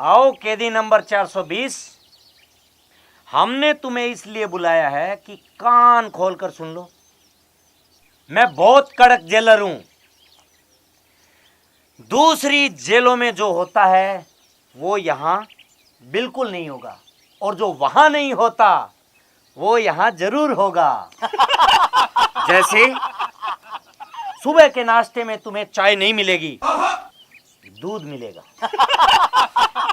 आओ कैदी नंबर 420। हमने तुम्हें इसलिए बुलाया है कि कान खोलकर सुन लो। मैं बहुत कड़क जेलर हूं। दूसरी जेलों में जो होता है वो यहां बिल्कुल नहीं होगा, और जो वहां नहीं होता वो यहां जरूर होगा। जैसे सुबह के नाश्ते में तुम्हें चाय नहीं मिलेगी, दूध मिलेगा।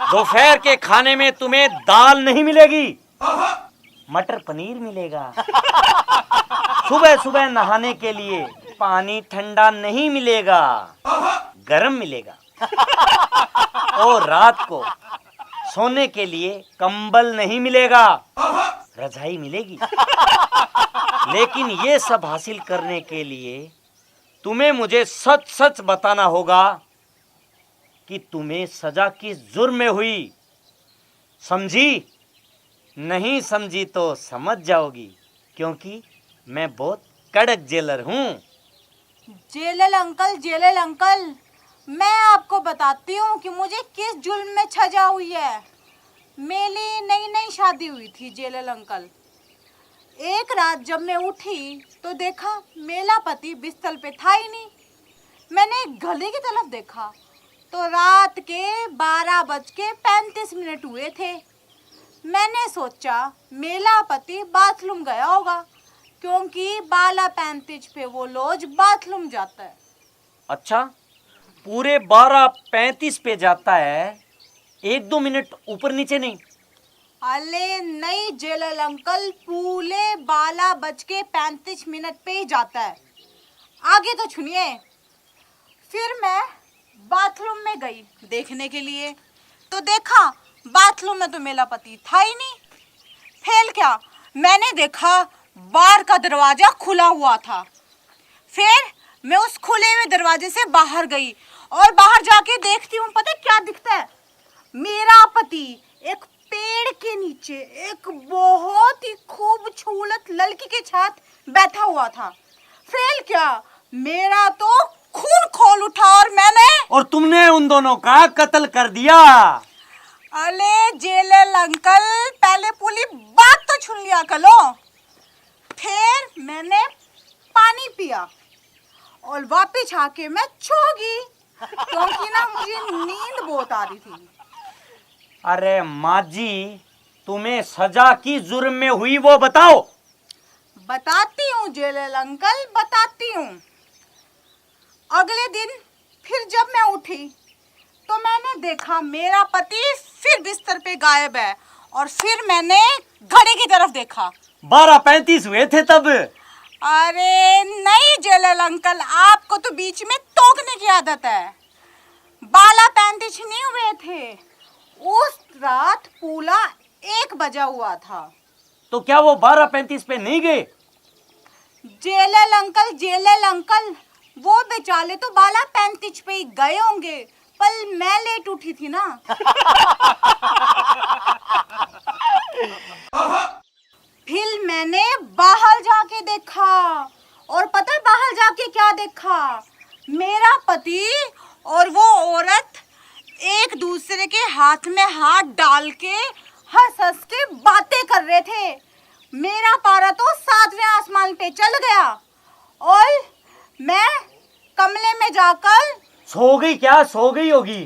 दोपहर के खाने में तुम्हें दाल नहीं मिलेगी, मटर पनीर मिलेगा। सुबह सुबह नहाने के लिए पानी ठंडा नहीं मिलेगा, गर्म मिलेगा। और रात को सोने के लिए कंबल नहीं मिलेगा, रजाई मिलेगी। लेकिन ये सब हासिल करने के लिए तुम्हें मुझे सच सच बताना होगा कि तुम्हें सजा किस जुर्म में हुई। समझी? नहीं समझी तो समझ जाओगी, क्योंकि मैं बहुत कड़क जेलर हूं। जेलर अंकल, मैं आपको बताती हूँ कि मुझे किस जुल्म में सजा हुई है। मेरी नई नई शादी हुई थी जेलर अंकल। एक रात जब मैं उठी तो देखा मेरा पति बिस्तर पे था ही नहीं। मैंने गली की तरफ देखा तो रात के 12:35 हुए थे। मैंने सोचा मेरा पति बाथरूम गया होगा, क्योंकि 12:35 पे वो रोज बाथरूम जाता है। अच्छा, पूरे 12:35 पे जाता है, 1-2 मिनट ऊपर नीचे नहीं? अरे नहीं जेलर अंकल, पूरे 12:35 पे ही जाता है। आगे तो सुनिए। फिर मैं बाथरूम में गई देखने के लिए, तो देखा बाथरूम में तो मेरा पति था ही नहीं। फेल क्या, मैंने देखा बाहर का दरवाजा खुला हुआ था। फिर मैं उस खुले हुए दरवाजे से बाहर गई और बाहर जाके देखती हूँ, पता है क्या दिखता है? मेरा पति एक पेड़ के नीचे एक बहुत ही खूबसूरत लड़की के साथ बैठा हुआ था। फेल क्या, मेरा तो खून खोल उठा और तुमने उन दोनों का कत्ल कर दिया। अरे जेलर अंकल, पहले पूरी बात तो सुन लिया करो। फिर मैंने पानी पिया और वापिस आके मैं सो गई, क्योंकि ना मुझे नींद बहुत आ रही थी। अरे माजी, तुम्हें सजा की जुर्म में हुई वो बताओ। बताती हूँ जेलर अंकल, बताती हूँ। अगले दिन फिर जब मैं उठी तो मैंने देखा मेरा पति फिर बिस्तर पे गायब है, और फिर मैंने घड़ी की तरफ देखा। 12:35 हुए थे तब। अरे नहीं जेलर अंकल, आपको तो बीच में टोकने की आदत है। 12:35 नहीं हुए थे, उस रात पूरा 1 बजा हुआ था। तो क्या वो 12:35 पे नहीं गए? जेलर अंकल, वो बेचारे तो 12:35 पे ही गए होंगे, पर मैं लेट उठी थी ना। फिर मैंने बाहर जाके देखा, और पता है बाहर जाके क्या देखा? मेरा पति और वो औरत एक दूसरे के हाथ में हाथ डाल के हंस हंस के बातें कर रहे थे। मेरा पारा तो 7वें आसमान पे चल गया, और मैं कमरे में जाकर सो गई। क्या सो गई होगी?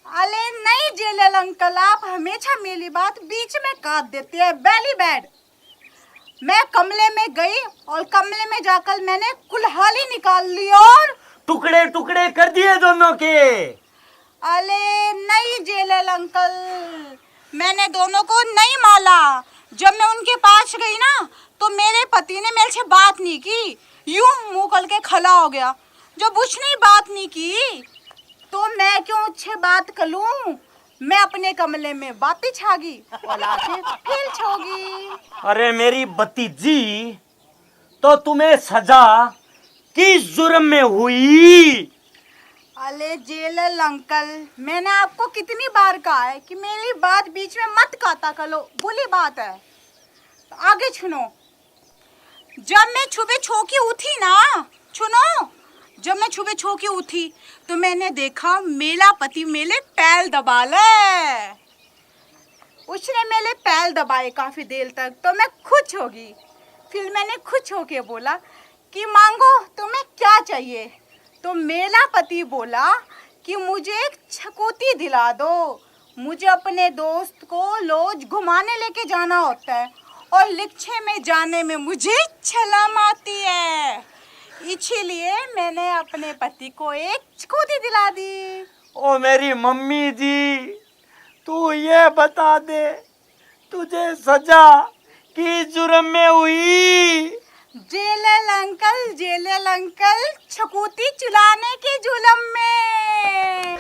अरे नहीं जेलर अंकल, आप हमेशा मेरी बात बीच में काट देते हैं। बेली बैड। मैं कमरे में गई और कमरे में जाकर मैंने कुल्हाड़ी निकाल ली और टुकड़े टुकड़े कर दिए दोनों के। अरे नहीं जेलर अंकल, मैंने दोनों को नहीं मारा। जब मैं उनके पास गई ना, तो मेरे पति ने मेरे से बात नहीं की, यूं मुंह खोल के खड़ा हो गया। जब उसने बात नहीं की तो मैं क्यों उससे बात करूं? मैं अपने कमरे में वापिस आ गई और आके फिर सो गई। अरे मेरी भतीजी, तो तुम्हें सजा किस जुर्म में हुई? अरे जेलर अंकल, मैंने आपको कितनी बार कहा है कि मेरी बात बीच में मत काटा करो, बुरी बात है। तो आगे सुनो। जब मैं सुबह छो के उठी ना, सुनो, जब मैं सुबह छो के उठी तो मैंने देखा मेरा पति मेरे पैर दबा ले। उसने मेरे पैर दबाए काफी देर तक तो मैं खुश हो गई। फिर मैंने खुश होके बोला कि मांगो तुम्हें क्या चाहिए। तो मेरा पति बोला कि मुझे एक छकूती दिला दो, मुझे अपने दोस्त को रोज घुमाने लेके जाना होता है और रिक्शे में जाने में मुझे शर्म आती है, इसीलिए मैंने अपने पति को एक छकूती दिला दी। ओ मेरी मम्मी जी, तू ये बता दे तुझे सजा किस जुर्म में हुई? जेलल अंकल छकूती चुलाने के जुर्म में।